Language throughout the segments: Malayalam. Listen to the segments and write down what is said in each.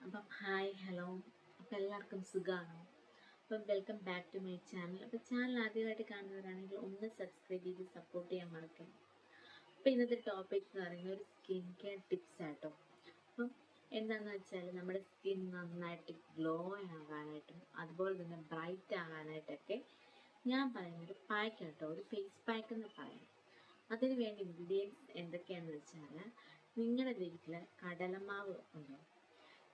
അപ്പം ഹായ് ഹലോ, അപ്പം എല്ലാവർക്കും സുഖമാണോ? അപ്പം welcome back to my channel. അപ്പം ചാനൽ ആദ്യമായിട്ട് കാണുന്നവരാണെങ്കിൽ ഒന്ന് സബ്സ്ക്രൈബ് ചെയ്ത് സപ്പോർട്ട് ചെയ്യാൻ മറക്കണം. അപ്പം ഇന്നത്തെ ടോപ്പിക് എന്ന് പറയുന്നത് ഒരു സ്കിൻ കെയർ ടിപ്സ് ആട്ടോ. അപ്പം എന്താണെന്ന് വെച്ചാൽ നമ്മുടെ സ്കിൻ നന്നായിട്ട് ഗ്ലോ ആകാനായിട്ടും അതുപോലെ തന്നെ ബ്രൈറ്റ് ആകാനായിട്ടൊക്കെ ഞാൻ പറയുന്നൊരു പാക്ക് ആട്ടോ, ഒരു ഫേസ് പാക്ക് എന്ന് പറയാം. അതിന് വേണ്ടി ഇൻഗ്രീഡിയൻസ് എന്തൊക്കെയാണെന്ന് വെച്ചാൽ, നിങ്ങളുടെ വീട്ടിൽ കടലമാവ്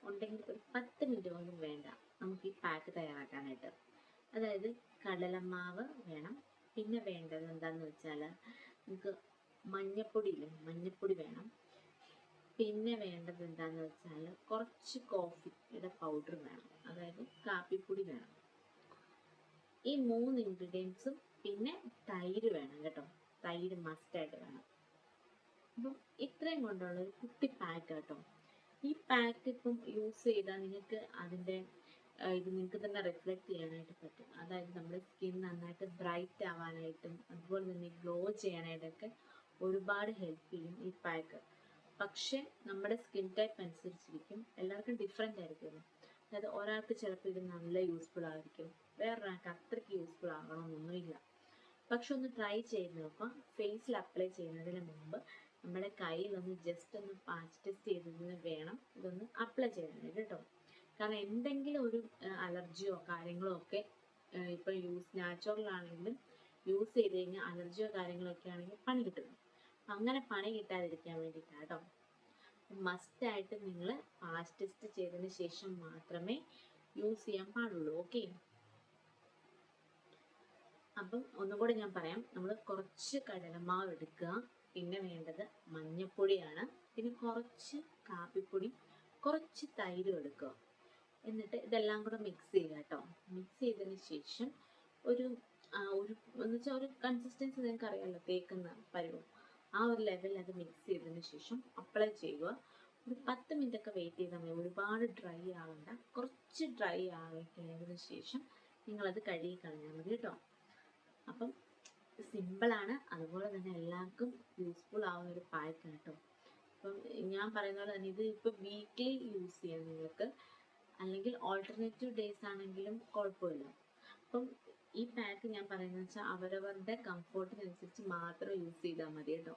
ഉണ്ടെങ്കിൽ ഒരു 10 മിനിറ്റ് പോലും വേണ്ട നമുക്ക് ഈ പാക്ക് തയ്യാറാക്കാനായിട്ട്. അതായത് കടലമാവ് വേണം. പിന്നെ വേണ്ടത് എന്താണെന്ന് വെച്ചാൽ, നമുക്ക് മഞ്ഞപ്പൊടി വേണം. പിന്നെ വേണ്ടത് എന്താണെന്ന് വെച്ചാൽ, കുറച്ച് കോഫിയുടെ പൗഡർ വേണം, അതായത് കാപ്പിപ്പൊടി വേണം. ഈ 3 ഇൻഗ്രീഡിയൻസും പിന്നെ തൈര് വേണം കേട്ടോ, തൈര് മസ്റ്റായിട്ട് വേണം. അപ്പം ഇത്രയും കൊണ്ടുള്ള ഒരു കുട്ടി പാക്ക് കേട്ടോ. ഈ പാക്ക് ഇപ്പം യൂസ് ചെയ്താൽ നിങ്ങൾക്ക് അതിൻ്റെ ഇത് നിങ്ങൾക്ക് തന്നെ റിഫ്ലക്റ്റ് ചെയ്യാനായിട്ട് പറ്റും. അതായത് നമ്മുടെ സ്കിൻ നന്നായിട്ട് ബ്രൈറ്റ് ആവാനായിട്ടും അതുപോലെ തന്നെ ഗ്ലോ ചെയ്യാനായിട്ടൊക്കെ ഒരുപാട് ഹെൽപ്പ് ചെയ്യും ഈ പാക്ക്. പക്ഷെ നമ്മുടെ സ്കിൻ ടൈപ്പ് അനുസരിച്ചിരിക്കും, എല്ലാവർക്കും ഡിഫറെൻ്റ് ആയിരിക്കും. അതായത് ഒരാൾക്ക് ചിലപ്പോൾ ഇത് നല്ല യൂസ്ഫുൾ ആയിരിക്കും, വേറൊരാൾക്ക് അത്രയ്ക്ക് യൂസ്ഫുൾ ആകണമെന്നൊന്നുമില്ല. പക്ഷെ ഒന്ന് ട്രൈ ചെയ്ത് നോക്കാം. ഫേസിൽ അപ്ലൈ ചെയ്യുന്നതിന് മുമ്പ് നമ്മുടെ കയ്യിലൊന്ന് ജസ്റ്റ് ഒന്ന് പാച്ച് ടെസ്റ്റ് ചെയ്തതിന് വേണം ഇതൊന്ന് അപ്ലൈ ചെയ്യാനായിട്ട് കേട്ടോ. കാരണം എന്തെങ്കിലും ഒരു അലർജിയോ കാര്യങ്ങളോ ഒക്കെ ഇപ്പം നാച്ചുറൽ ആണെങ്കിലും യൂസ് ചെയ്ത് കഴിഞ്ഞാൽ അലർജിയോ കാര്യങ്ങളോ ഒക്കെ ആണെങ്കിൽ പണി കിട്ടും. അങ്ങനെ പണി കിട്ടാതിരിക്കാൻ വേണ്ടിയിട്ടാണ് കേട്ടോ. മസ്റ്റായിട്ട് നിങ്ങൾ പാച്ച് ടെസ്റ്റ് ചെയ്തതിന് ശേഷം മാത്രമേ യൂസ് ചെയ്യാൻ പാടുള്ളൂ. ഓക്കെ, അപ്പം ഒന്നുകൂടെ ഞാൻ പറയാം. നമ്മൾ കുറച്ച് കടലമാവ് എടുക്കുക, പിന്നെ വേണ്ടത് മഞ്ഞപ്പൊടിയാണ്, പിന്നെ കുറച്ച് കാപ്പിപ്പൊടി, കുറച്ച് തൈരും എടുക്കുക. എന്നിട്ട് ഇതെല്ലാം കൂടെ മിക്സ് ചെയ്യുക കേട്ടോ. മിക്സ് ചെയ്തതിന് ശേഷം ഒരു എന്ന് വെച്ചാൽ ഒരു കൺസിസ്റ്റൻസി നിങ്ങൾക്ക് അറിയാമല്ലോ, തേക്കുന്ന പരുവം, ആ ഒരു ലെവലിൽ അത് മിക്സ് ചെയ്തതിന് ശേഷം അപ്ലൈ ചെയ്യുക. ഒരു 10 മിനിറ്റ് ഒക്കെ വെയിറ്റ് ചെയ്താൽ മതി. ഒരുപാട് ഡ്രൈ ആവണ്ട, കുറച്ച് ഡ്രൈ ആക്കിയതിന് ശേഷം നിങ്ങളത് കഴുകി കളഞ്ഞാൽ മതി കേട്ടോ. അപ്പം സിമ്പിളാണ്, അതുപോലെ തന്നെ എല്ലാവർക്കും യൂസ്ഫുൾ ആവുന്ന ഒരു പാക്ക് കേട്ടോ. അപ്പം ഞാൻ പറയുന്ന പോലെ തന്നെ ഇത് ഇപ്പോൾ വീക്ക്ലി യൂസ് ചെയ്യാം നിങ്ങൾക്ക്, അല്ലെങ്കിൽ ഓൾട്ടർനേറ്റീവ് ഡേയ്സ് ആണെങ്കിലും കുഴപ്പമില്ല. അപ്പം ഈ പാക്ക് ഞാൻ പറയുന്നത് വെച്ചാൽ അവരവരുടെ കംഫോർട്ടിനനുസരിച്ച് മാത്രം യൂസ് ചെയ്താൽ മതി കേട്ടോ.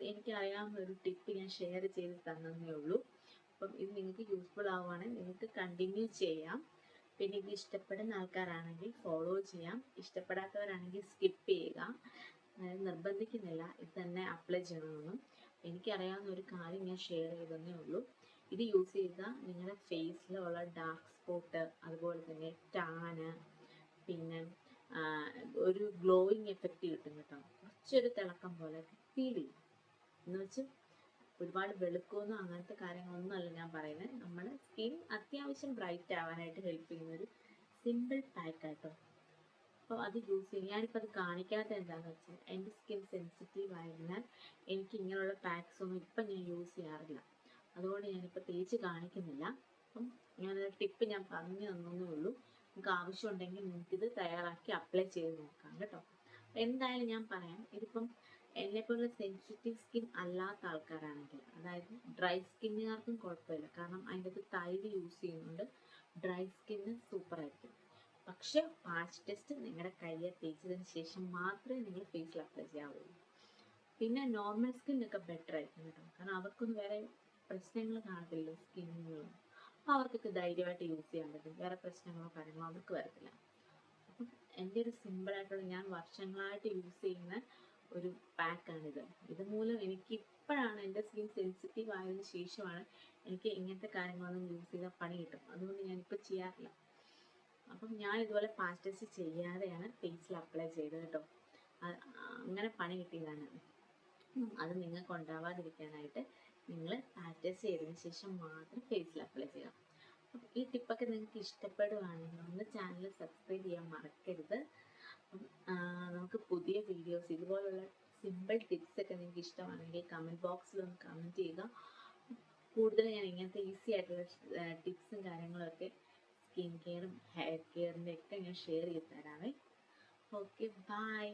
എനിക്കറിയാവുന്ന ഒരു ടിപ്പ് ഞാൻ ഷെയർ ചെയ്ത് തന്നേ ഉള്ളൂ. അപ്പം ഇത് നിങ്ങൾക്ക് യൂസ്ഫുൾ ആവുകയാണെങ്കിൽ നിങ്ങൾക്ക് കണ്ടിന്യൂ ചെയ്യാം. പിന്നെ ഇത് ഇഷ്ടപ്പെടുന്ന ആൾക്കാരാണെങ്കിൽ ഫോളോ ചെയ്യാം, ഇഷ്ടപ്പെടാത്തവരാണെങ്കിൽ സ്കിപ്പ് ചെയ്യുക. അതായത് നിർബന്ധിക്കുന്നില്ല ഇത് തന്നെ അപ്ലൈ ചെയ്യണമെന്നും. എനിക്കറിയാവുന്ന ഒരു കാര്യം ഞാൻ ഷെയർ ചെയ്തതേ ഉള്ളൂ. ഇത് യൂസ് ചെയ്താൽ നിങ്ങളുടെ ഫേസിലുള്ള ഡാർക്ക് സ്പോട്ട്, അതുപോലെ തന്നെ ടാന്, പിന്നെ ഒരു ഗ്ലോയിങ് എഫക്റ്റ് കിട്ടും കേട്ടോ. കുറച്ചൊരു തിളക്കം പോലെ ഫീൽ ചെയ്യും. എന്ന് വെച്ച് ഒരുപാട് വെളുക്കുമെന്നോ അങ്ങനത്തെ കാര്യങ്ങളൊന്നും അല്ല ഞാൻ പറയുന്നത്. നമ്മുടെ സ്കിൻ അത്യാവശ്യം ബ്രൈറ്റ് ആവാനായിട്ട് ഹെൽപ്പ് ചെയ്യുന്ന ഒരു സിമ്പിൾ പാക്ക് ആട്ടോ. അപ്പോൾ അത് യൂസ് ചെയ്യും. ഞാനിപ്പോൾ അത് കാണിക്കാത്ത എന്താണെന്ന് വെച്ചാൽ, എൻ്റെ സ്കിൻ സെൻസിറ്റീവ് ആയതിനാൽ എനിക്ക് ഇങ്ങനെയുള്ള പാക്സ് ഒന്നും ഇപ്പം ഞാൻ യൂസ് ചെയ്യാറില്ല. അതുകൊണ്ട് ഞാനിപ്പോൾ തേച്ച് കാണിക്കുന്നില്ല. അപ്പം ഞാനൊരു ടിപ്പ് ഞാൻ പറഞ്ഞു തന്നേ ഉള്ളൂ. നിങ്ങൾക്ക് ആവശ്യമുണ്ടെങ്കിൽ നിങ്ങൾക്കിത് തയ്യാറാക്കി അപ്ലൈ ചെയ്ത് നോക്കാം കേട്ടോ. എന്തായാലും ഞാൻ പറയാം, ഇതിപ്പം എന്നെപ്പോലുള്ള സെൻസിറ്റീവ് സ്കിൻ അല്ലാത്ത ആൾക്കാരാണെങ്കിൽ, അതായത് ഡ്രൈ സ്കിന്നുകാർക്കും കുഴപ്പമില്ല. കാരണം അതിൻ്റെ അത് തൈര് യൂസ് ചെയ്യുന്നുണ്ട്, ഡ്രൈ സ്കിന്ന് സൂപ്പറായിരിക്കും. പക്ഷെ പാച്ച് ടെസ്റ്റ് നിങ്ങളുടെ കയ്യിൽ തേച്ചതിന് ശേഷം മാത്രമേ നിങ്ങൾ ഫേസിൽ അപ്ലൈ ചെയ്യാവുള്ളൂ. പിന്നെ നോർമൽ സ്കിന്നൊക്കെ ബെറ്റർ ആയിരിക്കും കേട്ടോ. കാരണം അവർക്കൊന്നും വേറെ പ്രശ്നങ്ങൾ കാണത്തില്ല സ്കിന്നിനും. അപ്പോൾ അവർക്കൊക്കെ ധൈര്യമായിട്ട് യൂസ് ചെയ്യാൻ പറ്റും, വേറെ പ്രശ്നങ്ങളോ കാര്യങ്ങളോ അവർക്ക് വരത്തില്ല. അപ്പം എൻ്റെ ഒരു സിമ്പിളായിട്ടുള്ള, ഞാൻ വർഷങ്ങളായിട്ട് യൂസ് ചെയ്യുന്ന ഒരു പാക്കാണിത്. ഇതുമൂലം എനിക്ക് ഇപ്പോഴാണ് എൻ്റെ സ്കിൻ സെൻസിറ്റീവ് ആയതിനു ശേഷമാണ് എനിക്ക് ഇങ്ങനത്തെ കാര്യങ്ങളൊന്നും യൂസ് ചെയ്താൽ പണി കിട്ടും. അതുകൊണ്ട് ഞാനിപ്പോൾ ചെയ്യാറില്ല. അപ്പം ഞാൻ ഇതുപോലെ പാച്ച് ടെസ്റ്റ് ചെയ്യാതെയാണ് ഫേസിൽ അപ്ലൈ ചെയ്തത് കേട്ടോ. അങ്ങനെ പണി കിട്ടിയതാണ്. അത് നിങ്ങൾക്ക് ഉണ്ടാവാതിരിക്കാനായിട്ട് നിങ്ങൾ പാച്ച് ടെസ്റ്റ് ചെയ്തതിന് ശേഷം മാത്രം ഫേസിൽ അപ്ലൈ ചെയ്യുക. അപ്പം ഈ ടിപ്പൊക്കെ നിങ്ങൾക്ക് ഇഷ്ടപ്പെടുകയാണെങ്കിൽ ഒന്ന് ചാനൽ സബ്സ്ക്രൈബ് ചെയ്യാൻ മറക്കരുത്. നമുക്ക് പുതിയ വീഡിയോസ് ഇതുപോലുള്ള സിമ്പിൾ ടിപ്സൊക്കെ നിങ്ങൾക്ക് ഇഷ്ടമാണെങ്കിൽ കമൻറ്റ് ബോക്സിൽ ഒന്ന് കമൻറ്റ് ചെയ്യുക. കൂടുതൽ ഞാൻ ഇങ്ങനത്തെ ഈസി ആയിട്ടുള്ള ടിപ്സും കാര്യങ്ങളൊക്കെ സ്കിൻ കെയറും ഹെയർ കെയറിൻ്റെ ഒക്കെ ഞാൻ ഷെയർ ചെയ്ത് തരാമേ. Okay, by.